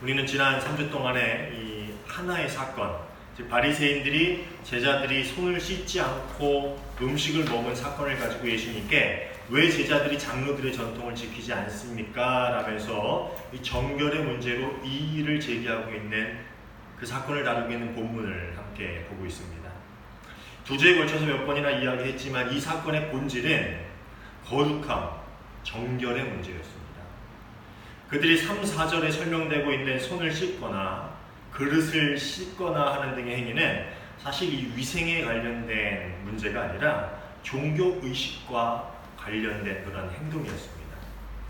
우리는 지난 3주 동안에 이 하나의 사건, 즉 바리새인들이 제자들이 손을 씻지 않고 음식을 먹은 사건을 가지고 예수님께 왜 제자들이 장로들의 전통을 지키지 않습니까? 라면서 이 정결의 문제로 이의를 제기하고 있는 그 사건을 다루고 있는 본문을 함께 보고 있습니다. 두 주에 걸쳐서 몇 번이나 이야기했지만 이 사건의 본질은 거룩함, 정결의 문제였습니다. 그들이 3, 4절에 설명되고 있는 손을 씻거나 그릇을 씻거나 하는 등의 행위는 사실 이 위생에 관련된 문제가 아니라 종교의식과 관련된 그런 행동이었습니다.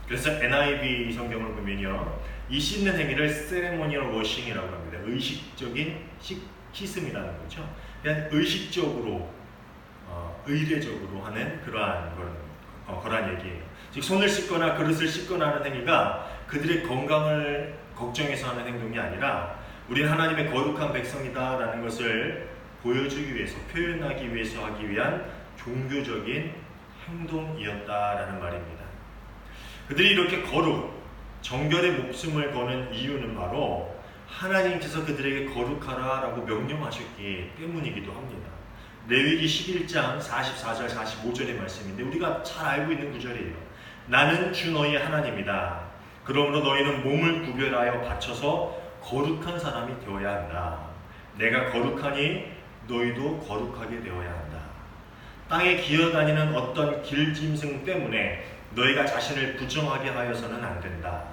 그래서 NIV 성경을 보면요, 이 씻는 행위를 세레모니얼 워싱이라고 합니다. 의식적인 씻음이라는 거죠. 그냥 의식적으로, 의례적으로 하는 그러한 거란 얘기예요. 즉 손을 씻거나 그릇을 씻거나 하는 행위가 그들의 건강을 걱정해서 하는 행동이 아니라 우리는 하나님의 거룩한 백성이다라는 것을 보여주기 위해서, 표현하기 위해서 하기 위한 종교적인 행동이었다라는 말입니다. 그들이 이렇게 거룩, 정결의 목숨을 거는 이유는 바로 하나님께서 그들에게 거룩하라라고 명령하셨기 때문이기도 합니다. 레위기 11장 44절 45절의 말씀인데 우리가 잘 알고 있는 구절이에요. 나는 주 너희의 하나님이다. 그러므로 너희는 몸을 구별하여 바쳐서 거룩한 사람이 되어야 한다. 내가 거룩하니 너희도 거룩하게 되어야 한다. 땅에 기어다니는 어떤 길짐승 때문에 너희가 자신을 부정하게 하여서는 안 된다.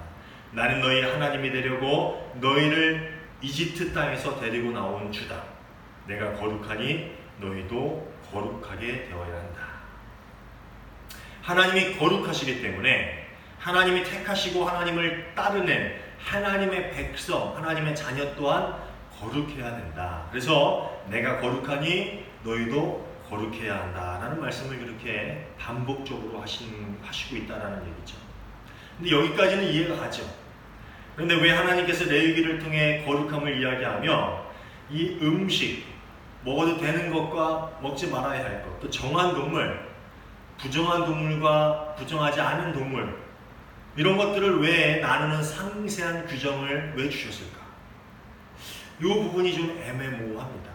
나는 너희 하나님이 되려고 너희를 이집트 땅에서 데리고 나온 주다. 내가 거룩하니 너희도 거룩하게 되어야 한다. 하나님이 거룩하시기 때문에 하나님이 택하시고 하나님을 따르는 하나님의 백성, 하나님의 자녀 또한 거룩해야 된다. 그래서 내가 거룩하니 너희도 거룩해야 한다라는 말씀을 그렇게 반복적으로 하시고 있다라는 얘기죠. 근데 여기까지는 이해가 가죠. 그런데 왜 하나님께서 레위기를 통해 거룩함을 이야기하며 이 음식, 먹어도 되는 것과 먹지 말아야 할 것, 또 정한 동물, 부정한 동물과 부정하지 않은 동물, 이런 것들을 왜 나누는 상세한 규정을 왜 주셨을까? 이 부분이 좀 애매모호합니다.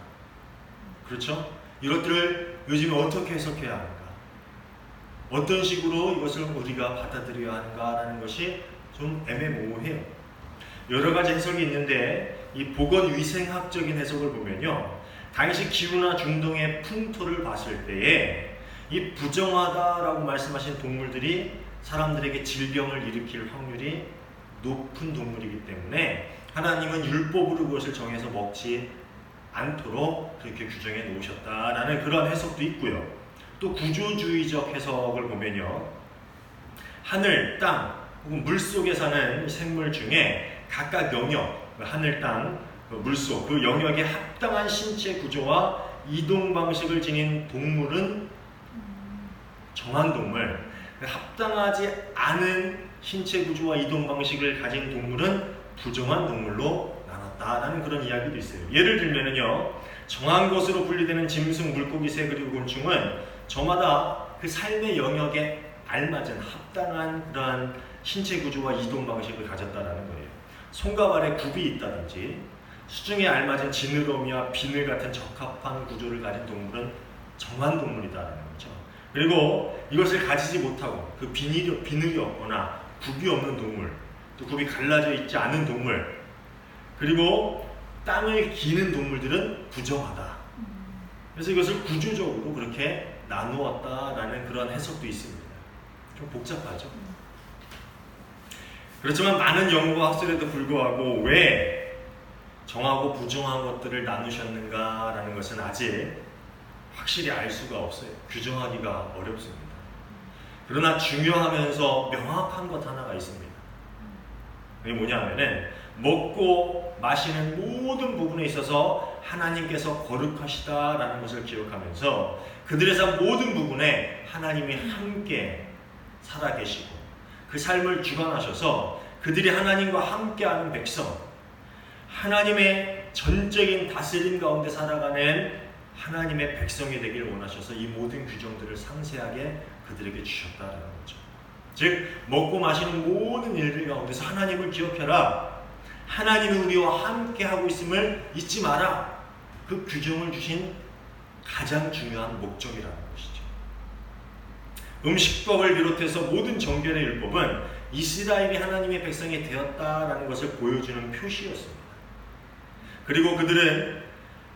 그렇죠? 이것들을 요즘에 어떻게 해석해야 하는가? 어떤 식으로 이것을 우리가 받아들여야 하는가라는 것이 좀 애매모호해요. 여러 가지 해석이 있는데 이 보건위생학적인 해석을 보면요, 당시 기후나 중동의 풍토를 봤을 때에 이 부정하다라고 말씀하신 동물들이 사람들에게 질병을 일으킬 확률이 높은 동물이기 때문에 하나님은 율법으로 그것을 정해서 먹지 않도록 그렇게 규정해 놓으셨다라는 그런 해석도 있고요. 또 구조주의적 해석을 보면요, 하늘, 땅 혹은 물속에 사는 생물 중에 각각 영역, 하늘, 땅, 물속, 그 영역에 합당한 신체 구조와 이동 방식을 지닌 동물은 정한 동물, 합당하지 않은 신체 구조와 이동 방식을 가진 동물은 부정한 동물로 나눴다라는 그런 이야기도 있어요. 예를 들면은요, 정한 것으로 분리되는 짐승, 물고기, 새 그리고 곤충은 저마다 그 삶의 영역에 알맞은 합당한 그러한 신체 구조와 이동 방식을 가졌다라는 거예요. 손과 발에 굽이 있다든지 수중에 알맞은 지느러미와 비늘 같은 적합한 구조를 가진 동물은 정한 동물이다라는 거죠. 그리고 이것을 가지지 못하고 그 비늘이 없거나 굽이 없는 동물, 또 굽이 갈라져 있지 않은 동물, 그리고 땅을 기는 동물들은 부정하다. 그래서 이것을 구조적으로 그렇게 나누었다라는 그런 해석도 있습니다. 좀 복잡하죠. 그렇지만 많은 연구와 학설에도 불구하고 왜 정하고 부정한 것들을 나누셨는가라는 것은 아직 확실히 알 수가 없어요. 규정하기가 어렵습니다. 그러나 중요하면서 명확한 것 하나가 있습니다. 그게 뭐냐면은 먹고 마시는 모든 부분에 있어서 하나님께서 거룩하시다라는 것을 기억하면서 그들의 삶 모든 부분에 하나님이 함께 살아계시고 그 삶을 주관하셔서 그들이 하나님과 함께하는 백성, 하나님의 전적인 다스림 가운데 살아가는 하나님의 백성이 되기를 원하셔서 이 모든 규정들을 상세하게 그들에게 주셨다라는 거죠. 즉 먹고 마시는 모든 일들 가운데서 하나님을 기억해라. 하나님이 우리와 함께 하고 있음을 잊지 마라. 그 규정을 주신 가장 중요한 목적이라는 것이죠. 음식법을 비롯해서 모든 정결의 율법은 이스라엘이 하나님의 백성이 되었다라는 것을 보여주는 표시였습니다. 그리고 그들은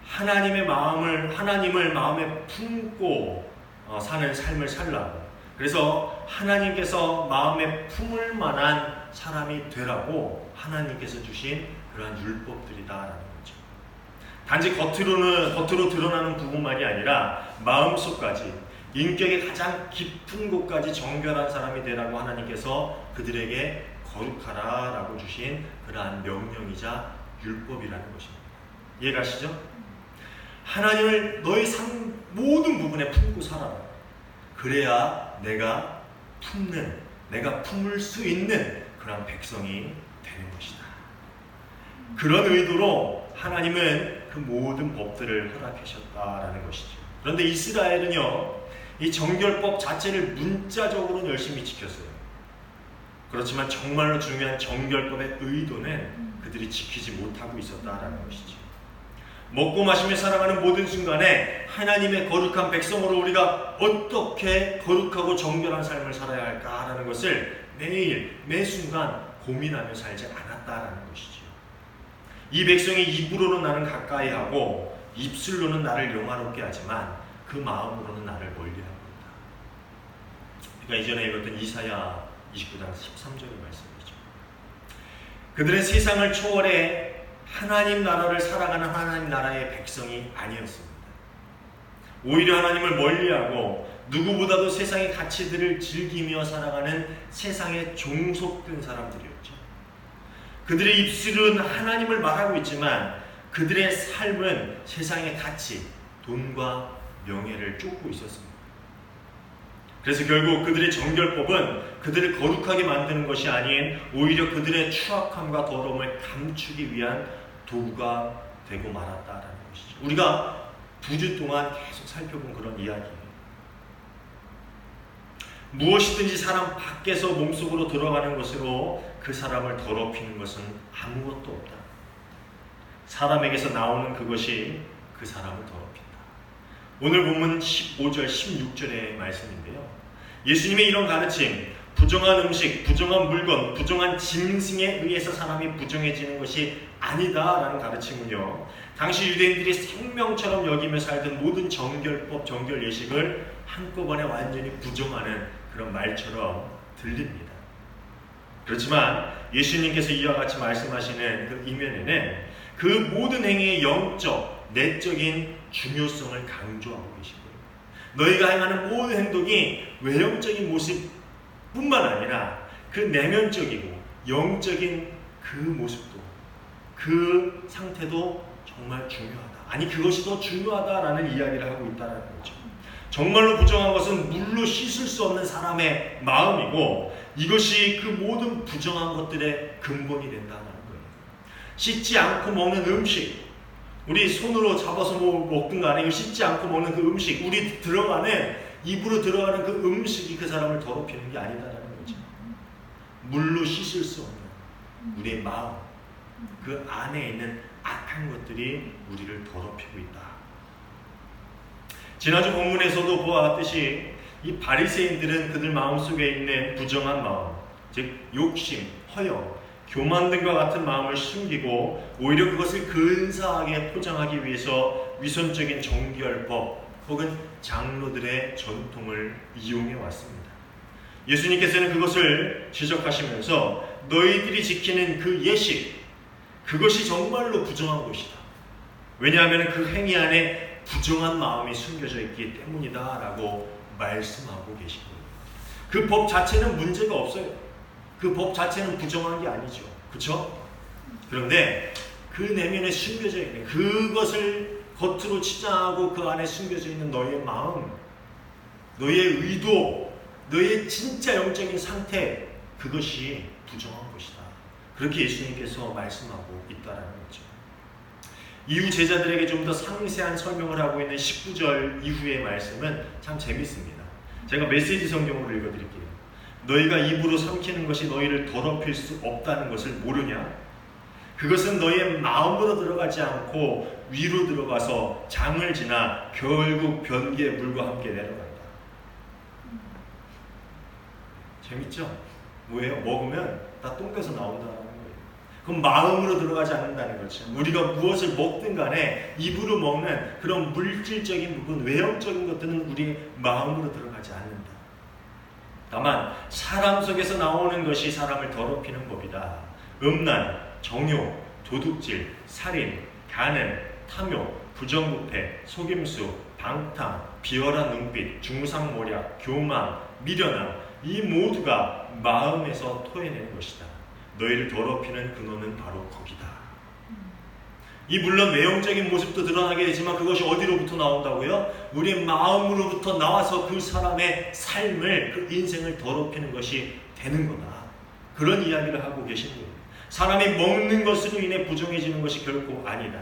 하나님을 마음에 품고 사는 삶을 살라고, 그래서 하나님께서 마음에 품을 만한 사람이 되라고 하나님께서 주신 그러한 율법들이다라는 거죠. 단지 겉으로 드러나는 부분만이 아니라 마음속까지, 인격의 가장 깊은 곳까지 정결한 사람이 되라고 하나님께서 그들에게 거룩하라라고 주신 그러한 명령이자 율법이라는 것입니다. 이해가시죠? 하나님을 너의 삶 모든 부분에 품고 살아라. 그래야 내가 품을 수 있는 그런 백성이 되는 것이다. 그런 의도로 하나님은 그 모든 법들을 허락하셨다라는 것이죠. 그런데 이스라엘은요, 이 정결법 자체를 문자적으로는 열심히 지켰어요. 그렇지만 정말로 중요한 정결법의 의도는 그들이 지키지 못하고 있었다라는 것이죠. 먹고 마시며 살아가는 모든 순간에 하나님의 거룩한 백성으로 우리가 어떻게 거룩하고 정결한 삶을 살아야 할까라는 것을 매일 매 순간 고민하며 살지 않았다라는 것이죠. 이 백성이 입으로는 나를 가까이 하고 입술로는 나를 영화롭게 하지만 그 마음으로는 나를 멀리하고 있다. 그러니까 이전에 읽었던 이사야 29장 13절의 말씀이죠. 그들은 세상을 초월해 하나님 나라를 살아가는 하나님 나라의 백성이 아니었습니다. 오히려 하나님을 멀리하고 누구보다도 세상의 가치들을 즐기며 살아가는 세상에 종속된 사람들이었죠. 그들의 입술은 하나님을 말하고 있지만 그들의 삶은 세상의 가치, 돈과 명예를 쫓고 있었습니다. 그래서 결국 그들의 정결법은 그들을 거룩하게 만드는 것이 아닌 오히려 그들의 추악함과 더러움을 감추기 위한 도구가 되고 말았다라는 것이죠. 우리가 2주 동안 계속 살펴본 그런 이야기예요. 무엇이든지 사람 밖에서 몸속으로 들어가는 것으로 그 사람을 더럽히는 것은 아무것도 없다. 사람에게서 나오는 그것이 그 사람을 더럽힌다. 오늘 본문 15절, 16절의 말씀인데요. 예수님의 이런 가르침, 부정한 음식, 부정한 물건, 부정한 짐승에 의해서 사람이 부정해지는 것이 아니다라는 가르침은요, 당시 유대인들이 생명처럼 여기며 살던 모든 정결법, 정결 예식을 한꺼번에 완전히 부정하는 그런 말처럼 들립니다. 그렇지만 예수님께서 이와 같이 말씀하시는 그 이면에는 그 모든 행위의 영적, 내적인 중요성을 강조하고 계시고요. 너희가 행하는 모든 행동이 외형적인 모습뿐만 아니라 그 내면적이고 영적인 그 모습도, 그 상태도 정말 중요하다. 아니, 그것이 더 중요하다라는 이야기를 하고 있다는 거죠. 정말로 부정한 것은 물로 씻을 수 없는 사람의 마음이고 이것이 그 모든 부정한 것들의 근본이 된다는 거예요. 씻지 않고 먹는 음식, 우리 손으로 잡아서 먹든 간에 이거 씻지 않고 먹는 그 음식, 우리 입으로 들어가는 그 음식이 그 사람을 더럽히는 게 아니다라는 거죠. 물로 씻을 수 없는 우리의 마음, 그 안에 있는 악한 것들이 우리를 더럽히고 있다. 지난주 본문에서도 보았듯이 이 바리새인들은 그들 마음속에 있는 부정한 마음, 즉 욕심, 허영, 교만 등과 같은 마음을 숨기고 오히려 그것을 근사하게 포장하기 위해서 위선적인 정결법 혹은 장로들의 전통을 이용해 왔습니다. 예수님께서는 그것을 지적하시면서 너희들이 지키는 그 예식, 그것이 정말로 부정한 것이다. 왜냐하면 그 행위 안에 부정한 마음이 숨겨져 있기 때문이다 라고 말씀하고 계시고요. 그 법 자체는 문제가 없어요. 그 법 자체는 부정한 게 아니죠. 그렇죠? 그런데 그 내면에 숨겨져 있는 그것을 겉으로 치장하고 그 안에 숨겨져 있는 너의 마음, 너의 의도, 너의 진짜 영적인 상태, 그것이 부정한 것이다. 그렇게 예수님께서 말씀하고 있다는 거죠. 이후 제자들에게 좀 더 상세한 설명을 하고 있는 19절 이후의 말씀은 참 재밌습니다. 제가 메시지 성경으로 읽어드릴게요. 너희가 입으로 삼키는 것이 너희를 더럽힐 수 없다는 것을 모르냐? 그것은 너희의 마음으로 들어가지 않고 위로 들어가서 장을 지나 결국 변기에 물과 함께 내려간다. 재밌죠? 뭐예요? 먹으면 다 똥겨서 나온다는 거예요. 그럼 마음으로 들어가지 않는다는 거죠. 우리가 무엇을 먹든 간에 입으로 먹는 그런 물질적인 부분, 외형적인 것들은 우리 마음으로 들어가지 않는다. 다만 사람 속에서 나오는 것이 사람을 더럽히는 법이다. 음란, 정욕, 도둑질, 살인, 간음, 탐욕, 부정부패, 속임수, 방탕, 비열한 눈빛, 중상모략, 교만, 미련함, 이 모두가 마음에서 토해내는 것이다. 너희를 더럽히는 근원은 바로 거기다. 이 물론 외형적인 모습도 드러나게 되지만 그것이 어디로부터 나온다고요? 우리의 마음으로부터 나와서 그 사람의 삶을, 그 인생을 더럽히는 것이 되는 거다. 그런 이야기를 하고 계신 거예요. 사람이 먹는 것으로 인해 부정해지는 것이 결코 아니다.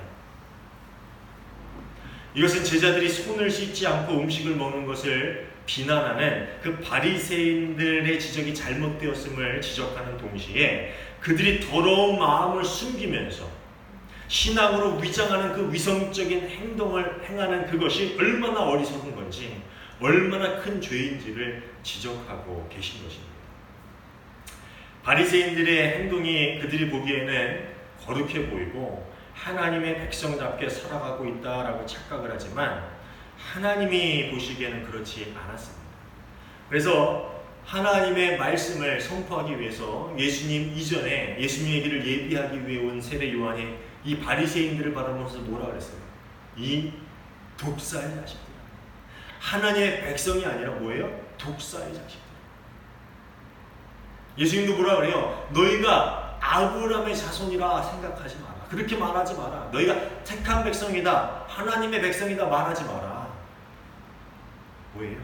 이것은 제자들이 손을 씻지 않고 음식을 먹는 것을 비난하는 그 바리새인들의 지적이 잘못되었음을 지적하는 동시에 그들이 더러운 마음을 숨기면서 신앙으로 위장하는 그 위성적인 행동을 행하는 그것이 얼마나 어리석은 건지, 얼마나 큰 죄인지를 지적하고 계신 것입니다. 바리새인들의 행동이 그들이 보기에는 거룩해 보이고 하나님의 백성답게 살아가고 있다라고 착각을 하지만 하나님이 보시기에는 그렇지 않았습니다. 그래서 하나님의 말씀을 선포하기 위해서 예수님 이전에 예수님의 길을 예비하기 위해 온 세례 요한이 이 바리새인들을 바라보면서 뭐라 그랬어요? 이 독사의 자식들. 하나님의 백성이 아니라 뭐예요? 독사의 자식들. 예수님도 뭐라 그래요? 너희가 아브라함의 자손이라 생각하지 마라. 그렇게 말하지 마라. 너희가 택한 백성이다, 하나님의 백성이다 말하지 마라. 뭐예요?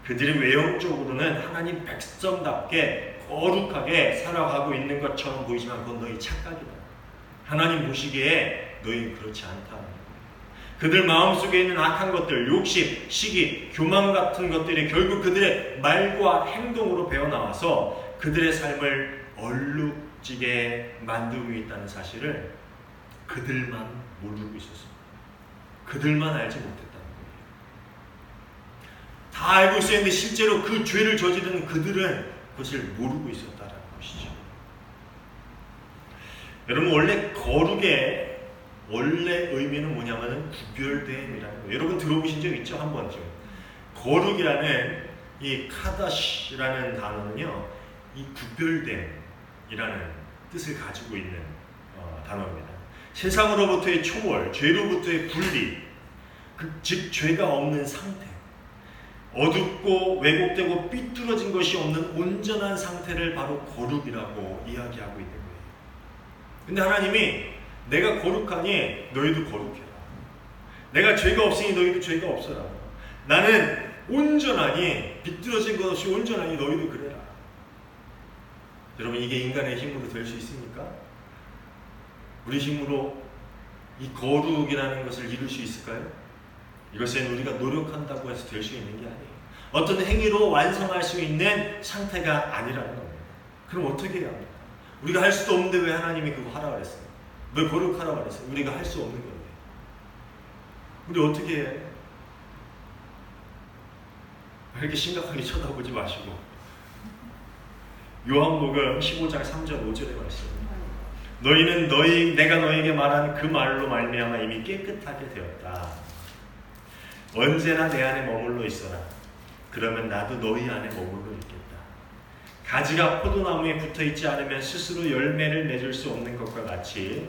그들이 외형적으로는 하나님 백성답게 거룩하게 살아가고 있는 것처럼 보이지만 그건 너희 착각이다. 하나님 보시기에 너희 그렇지 않다. 그들 마음속에 있는 악한 것들, 욕심, 시기, 교만 같은 것들이 결국 그들의 말과 행동으로 배어나와서 그들의 삶을 얼룩지게 만들고 있다는 사실을 그들만 모르고 있었습니다. 그들만 알지 못했다는 거예요. 다 알고 있었는데 실제로 그 죄를 저지르는 그들은 그것을 모르고 있었다는 것이죠. 여러분, 원래 거룩의 원래 의미는 뭐냐면 구별됨이라는 거예요. 여러분 들어보신 적 있죠? 한 번쯤. 거룩이라는 이 카다시라는 단어는요, 이 구별됨이라는 뜻을 가지고 있는 단어입니다. 세상으로부터의 초월, 죄로부터의 분리, 즉 죄가 없는 상태, 어둡고 왜곡되고 삐뚤어진 것이 없는 온전한 상태를 바로 거룩이라고 이야기하고 있는 거예요. 근데 하나님이 내가 거룩하니 너희도 거룩해라. 내가 죄가 없으니 너희도 죄가 없어라. 나는 온전하니 비뚤어진 것 없이 온전하니 너희도 그래라. 여러분, 이게 인간의 힘으로 될 수 있습니까? 우리 힘으로 이 거룩이라는 것을 이룰 수 있을까요? 이것은 우리가 노력한다고 해서 될 수 있는 게 아니에요. 어떤 행위로 완성할 수 있는 상태가 아니라는 겁니다. 그럼 어떻게 해야 합니까? 우리가 할 수도 없는데 왜 하나님이 그거 하라고 그랬어요? 왜 거룩하라고 그랬어요? 우리가 할 수 없는 건데. 우리 어떻게 해야 해요? 이렇게 심각하게 쳐다보지 마시고 요한복음 15장 3절 5절의 말씀. 너희는 내가 너희에게 말한 그 말로 말미암아 이미 깨끗하게 되었다. 언제나 내 안에 머물러 있어라. 그러면 나도 너희 안에 머물러 있겠다. 가지가 포도나무에 붙어있지 않으면 스스로 열매를 맺을 수 없는 것과 같이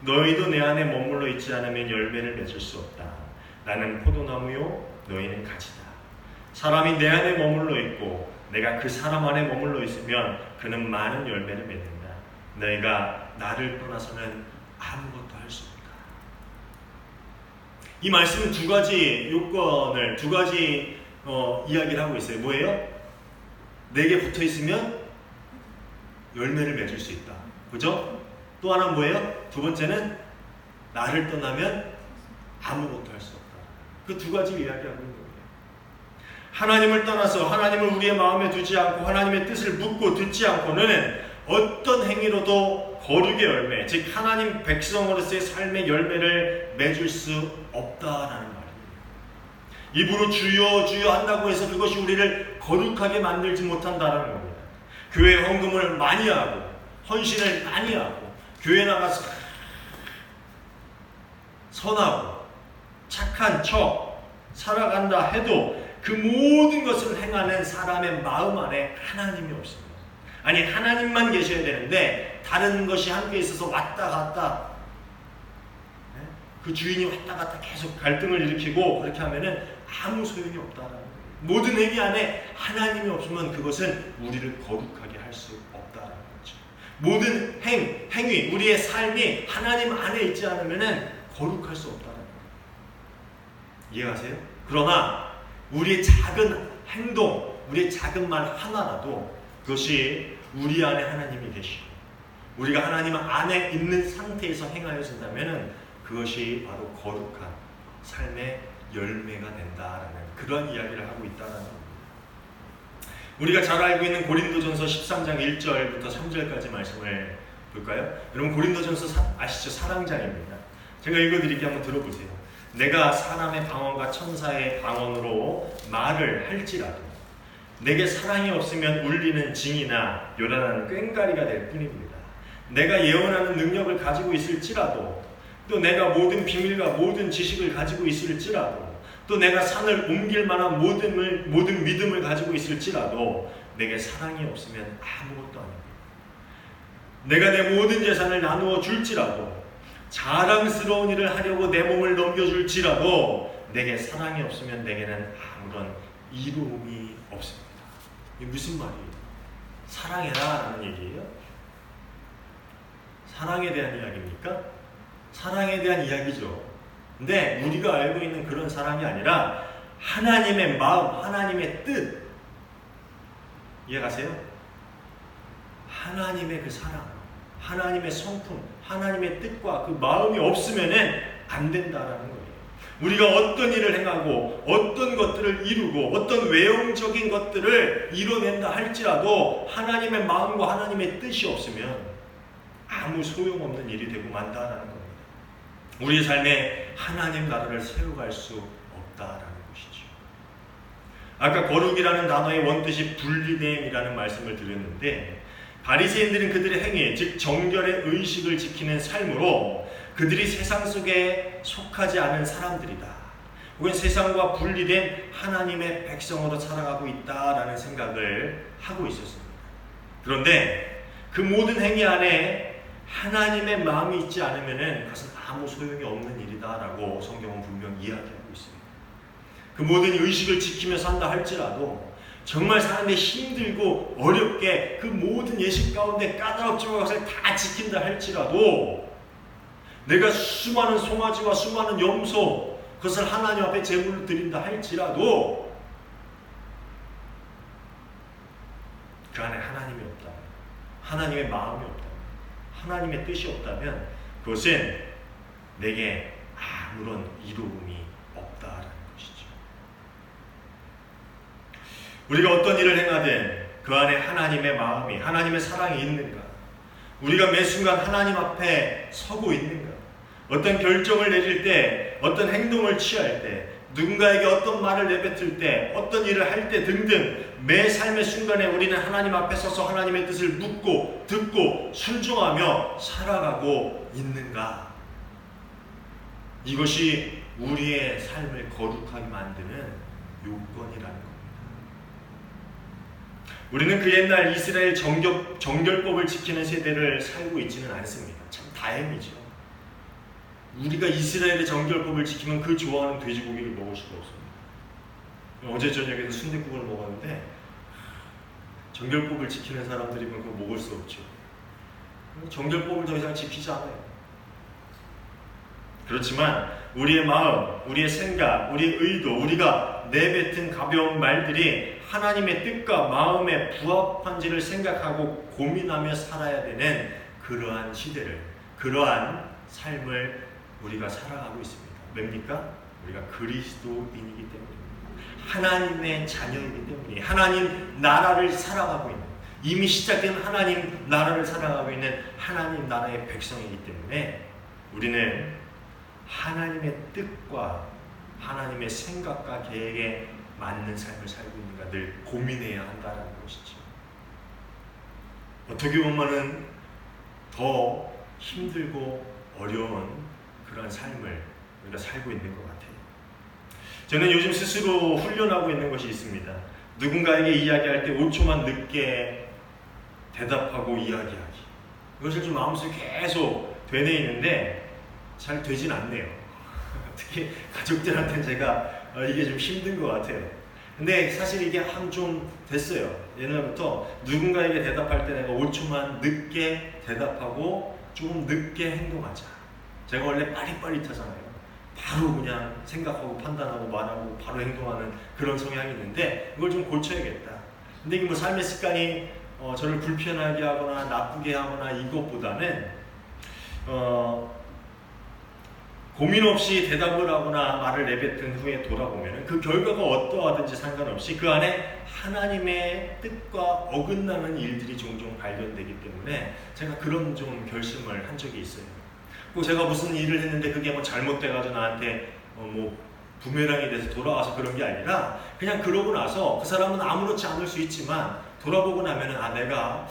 너희도 내 안에 머물러 있지 않으면 열매를 맺을 수 없다. 나는 포도나무요 너희는 가지다. 사람이 내 안에 머물러 있고 내가 그 사람 안에 머물러 있으면 그는 많은 열매를 맺는다. 너희가 나를 떠나서는 아무것도 할 수 없다. 이 말씀은 두 가지 요건을, 두 가지 이야기를 하고 있어요. 뭐예요? 내게 붙어 있으면 열매를 맺을 수 있다. 그죠? 또 하나는 뭐예요? 두 번째는 나를 떠나면 아무것도 할 수 없다. 그 두 가지 이야기하고 있는 거예요. 하나님을 떠나서 하나님을 우리의 마음에 두지 않고 하나님의 뜻을 묻고 듣지 않고는 어떤 행위로도 거룩의 열매, 즉 하나님 백성으로서의 삶의 열매를 맺을 수 없다라는 말입니다. 입으로 주여 주여 한다고 해서 그것이 우리를 거룩하게 만들지 못한다라는 겁니다. 교회 헌금을 많이 하고 헌신을 많이 하고 교회 나가서 선하고 착한 척 살아간다 해도 그 모든 것을 행하는 사람의 마음 안에 하나님이 없습니다. 아니, 하나님만 계셔야 되는데 다른 것이 함께 있어서 왔다 갔다, 그 주인이 왔다 갔다 계속 갈등을 일으키고 그렇게 하면은 아무 소용이 없다라는 거예요. 모든 행위 안에 하나님이 없으면 그것은 우리를 거룩하게 할 수 없다라는 거죠. 모든 행위, 우리의 삶이 하나님 안에 있지 않으면은 거룩할 수 없다는 거예요. 이해가세요? 그러나 우리의 작은 행동, 우리의 작은 말 하나라도 그것이 우리 안에 하나님이 계시고 우리가 하나님 안에 있는 상태에서 행하여진다면 그것이 바로 거룩한 삶의 열매가 된다라는 그런 이야기를 하고 있다는 겁니다. 우리가 잘 알고 있는 고린도전서 13장 1절부터 3절까지 말씀을 볼까요? 여러분, 고린도전서 아시죠? 사랑장입니다. 제가 읽어드릴게요. 한번 들어보세요. 내가 사람의 방언과 천사의 방언으로 말을 할지라도 내게 사랑이 없으면 울리는 징이나 요란한 꽹과리가 될 뿐입니다. 내가 예언하는 능력을 가지고 있을지라도 또 내가 모든 비밀과 모든 지식을 가지고 있을지라도 또 내가 산을 옮길 만한 모든 믿음을 가지고 있을지라도 내게 사랑이 없으면 아무것도 아닙니다. 내가 내 모든 재산을 나누어 줄지라도 자랑스러운 일을 하려고 내 몸을 넘겨줄지라도 내게 사랑이 없으면 내게는 아무런 이로움이 없습니다. 이게 무슨 말이에요? 사랑해라 라는 얘기예요? 사랑에 대한 이야기입니까? 사랑에 대한 이야기죠. 근데 우리가 알고 있는 그런 사랑이 아니라 하나님의 마음, 하나님의 뜻, 이해가세요? 하나님의 그 사랑, 하나님의 성품, 하나님의 뜻과 그 마음이 없으면은 안 된다라는 거예요. 우리가 어떤 일을 행하고 어떤 것들을 이루고 어떤 외형적인 것들을 이뤄낸다 할지라도 하나님의 마음과 하나님의 뜻이 없으면 아무 소용없는 일이 되고 만다라는 겁니다. 우리의 삶에 하나님 나라를 세워갈 수 없다라는 것이죠. 아까 거룩이라는 단어의 원뜻이 분리됨이라는 말씀을 드렸는데 바리새인들은 그들의 행위, 즉 정결의 의식을 지키는 삶으로 그들이 세상 속에 속하지 않은 사람들이다. 혹은 세상과 분리된 하나님의 백성으로 살아가고 있다라는 생각을 하고 있었습니다. 그런데 그 모든 행위 안에 하나님의 마음이 있지 않으면 그것은 아무 소용이 없는 일이다라고 성경은 분명히 이야기하고 있습니다. 그 모든 의식을 지키며 산다 할지라도 정말 사람이 힘들고 어렵게 그 모든 예식 가운데 까다롭지만 것을 다 지킨다 할지라도 내가 수많은 송아지와 수많은 염소 그것을 하나님 앞에 제물로 드린다 할지라도 그 안에 하나님이 없다, 하나님의 마음이 없다, 하나님의 뜻이 없다면 그것은 내게 아무런 이로움이 없다라는 것이죠. 우리가 어떤 일을 행하든 그 안에 하나님의 마음이, 하나님의 사랑이 있는가? 우리가 매 순간 하나님 앞에 서고 있는가? 어떤 결정을 내릴 때, 어떤 행동을 취할 때, 누군가에게 어떤 말을 내뱉을 때, 어떤 일을 할 때 등등 매 삶의 순간에 우리는 하나님 앞에 서서 하나님의 뜻을 묻고 듣고 순종하며 살아가고 있는가? 이것이 우리의 삶을 거룩하게 만드는 요건이라는 겁니다. 우리는 그 옛날 이스라엘 정결법을 지키는 세대를 살고 있지는 않습니다. 참 다행이죠. 우리가 이스라엘의 정결법을 지키면 그 좋아하는 돼지고기를 먹을 수가 없습니다. 어제 저녁에도 순댓국을 먹었는데 정결법을 지키는 사람들이면 그거 먹을 수 없죠. 정결법을 더 이상 지키지 않아요. 그렇지만 우리의 마음, 우리의 생각, 우리의 의도, 우리가 내뱉은 가벼운 말들이 하나님의 뜻과 마음에 부합한지를 생각하고 고민하며 살아야 되는 그러한 시대를, 그러한 삶을 우리가 살아가고 있습니다. 뭡니까? 우리가 그리스도인이기 때문입니다. 하나님의 자녀이기 때문에 하나님 나라를 살아가고 있는, 이미 시작된 하나님 나라를 살아가고 있는 하나님 나라의 백성이기 때문에 우리는 하나님의 뜻과 하나님의 생각과 계획에 맞는 삶을 살고 있는가 늘 고민해야 한다는 것이죠. 어떻게 보면은 더 힘들고 어려운 그런 삶을 우리가 살고 있는 것 같아요. 저는 요즘 스스로 훈련하고 있는 것이 있습니다. 누군가에게 이야기할 때 5초만 늦게 대답하고 이야기하기. 이것을 좀 마음속에 계속 되뇌이는데 잘 되진 않네요. 특히 가족들한테는 제가 이게 좀 힘든 것 같아요. 근데 사실 이게 한 좀 됐어요. 옛날부터 누군가에게 대답할 때 내가 5초만 늦게 대답하고 좀 늦게 행동하자. 제가 원래 빠릿빠릿하잖아요. 바로 그냥 생각하고 판단하고 말하고 바로 행동하는 그런 성향이 있는데 이걸 좀 고쳐야겠다. 근데 이게 뭐 삶의 습관이 저를 불편하게 하거나 나쁘게 하거나 이것보다는 고민 없이 대답을 하거나 말을 내뱉은 후에 돌아보면 그 결과가 어떠하든지 상관없이 그 안에 하나님의 뜻과 어긋나는 일들이 종종 발견되기 때문에 제가 그런 좀 결심을 한 적이 있어요. 꼭 제가 무슨 일을 했는데 그게 뭐 잘못돼가지고 나한테 뭐 부메랑이 돼서 돌아와서 그런 게 아니라 그냥 그러고 나서 그 사람은 아무렇지 않을 수 있지만 돌아보고 나면은 내가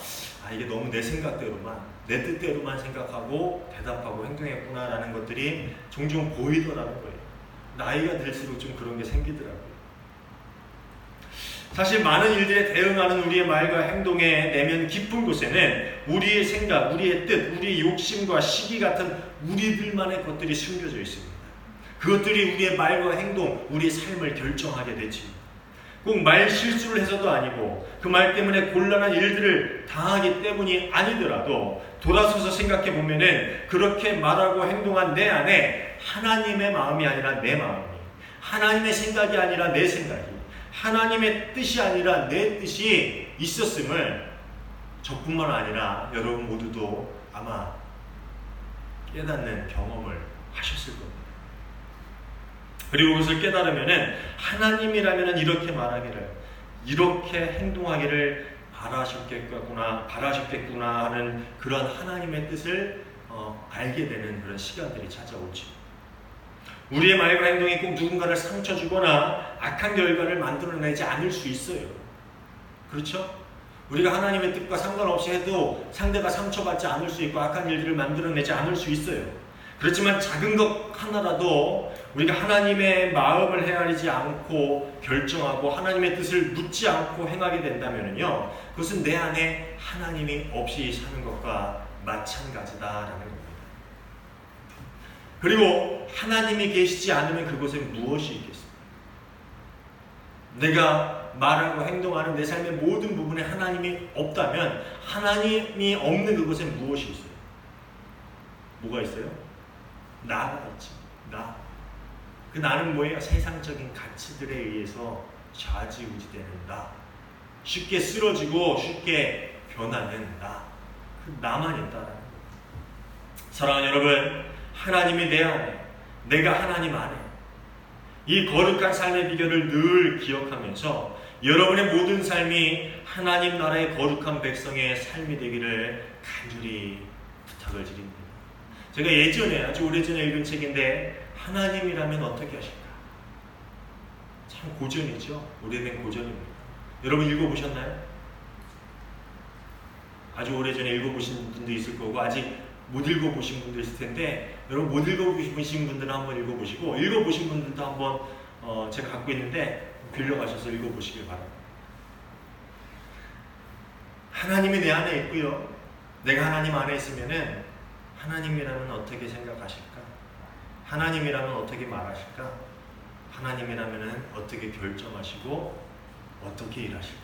이게 너무 내 생각대로만 내 뜻대로만 생각하고 대답하고 행동했구나라는 것들이 종종 보이더라는 거예요. 나이가 들수록 좀 그런 게 생기더라고요. 사실 많은 일들에 대응하는 우리의 말과 행동의 내면 깊은 곳에는 우리의 생각, 우리의 뜻, 우리의 욕심과 시기 같은 우리들만의 것들이 숨겨져 있습니다. 그것들이 우리의 말과 행동, 우리의 삶을 결정하게 되지. 꼭 말 실수를 해서도 아니고 그 말 때문에 곤란한 일들을 당하기 때문이 아니더라도 돌아서서 생각해 보면은 그렇게 말하고 행동한 내 안에 하나님의 마음이 아니라 내 마음이, 하나님의 생각이 아니라 내 생각이, 하나님의 뜻이 아니라 내 뜻이 있었음을 저뿐만 아니라 여러분 모두도 아마 깨닫는 경험을 하셨을 겁니다. 그리고 그것을 깨달으면은 하나님이라면은 이렇게 말하기를, 이렇게 행동하기를 바라셨겠구나 하는 그런 하나님의 뜻을 알게 되는 그런 시간들이 찾아오죠. 우리의 말과 행동이 꼭 누군가를 상처 주거나 악한 결과를 만들어내지 않을 수 있어요. 그렇죠? 우리가 하나님의 뜻과 상관없이 해도 상대가 상처받지 않을 수 있고 악한 일들을 만들어내지 않을 수 있어요. 그렇지만 작은 것 하나라도 우리가 하나님의 마음을 헤아리지 않고 결정하고 하나님의 뜻을 묻지 않고 행하게 된다면요, 그것은 내 안에 하나님이 없이 사는 것과 마찬가지다라는 겁니다. 그리고 하나님이 계시지 않으면 그곳에 무엇이 있겠습니까? 내가 말하고 행동하는 내 삶의 모든 부분에 하나님이 없다면 하나님이 없는 그곳에 무엇이 있어요? 뭐가 있어요? 나가 있지. 나. 그 나는 뭐예요? 세상적인 가치들에 의해서 좌지우지되는 나. 쉽게 쓰러지고 쉽게 변하는 나. 그 나만 있다라는 거예요. 사랑하는 여러분, 하나님이 내 안에, 내가 하나님 안에, 이 거룩한 삶의 비결을 늘 기억하면서 여러분의 모든 삶이 하나님 나라의 거룩한 백성의 삶이 되기를 간절히 부탁을 드립니다. 제가 예전에, 아주 오래전에 읽은 책인데 하나님이라면 어떻게 하실까? 참 고전이죠. 오래된 고전입니다. 여러분 읽어보셨나요? 아주 오래전에 읽어보신 분도 있을 거고 아직 못 읽어보신 분도 있을 텐데 여러분 못 읽어보신 분들은 한번 읽어보시고 읽어보신 분들도 한번 제가 갖고 있는데 빌려가셔서 읽어보시길 바랍니다. 하나님이 내 안에 있고요. 내가 하나님 안에 있으면은 하나님이라면 어떻게 생각하실까? 하나님이라면 어떻게 말하실까? 하나님이라면 어떻게 결정하시고 어떻게 일하실까?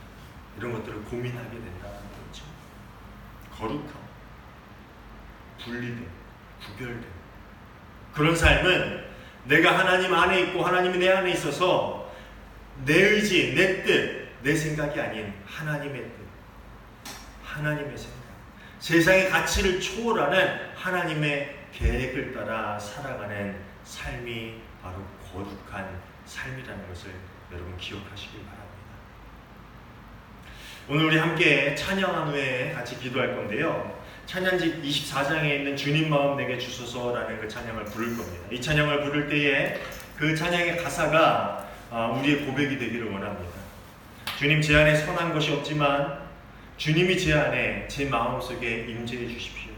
이런 것들을 고민하게 된다는 거죠. 거룩함, 분리됨, 구별됨. 그런 삶은 내가 하나님 안에 있고 하나님이 내 안에 있어서 내 의지, 내 뜻, 내 생각이 아닌 하나님의 뜻, 하나님의 생각, 세상의 가치를 초월하는 하나님의 계획을 따라 살아가는 삶이 바로 거룩한 삶이라는 것을 여러분 기억하시길 바랍니다. 오늘 우리 함께 찬양한 후에 같이 기도할 건데요. 찬양집 24장에 있는 주님 마음 내게 주소서라는 그 찬양을 부를 겁니다. 이 찬양을 부를 때에 그 찬양의 가사가 우리의 고백이 되기를 원합니다. 주님, 제 안에 선한 것이 없지만 주님이 제 안에 제 마음속에 임재해 주십시오.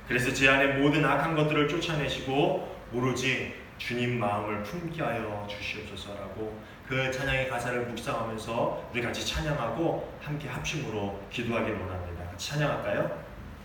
그래서 제 안에 모든 악한 것들을 쫓아내시고 오로지 주님 마음을 품게 하여 주시옵소서라고 그 찬양의 가사를 묵상하면서 우리 같이 찬양하고 함께 합심으로 기도하기를 원합니다. 같이 찬양할까요?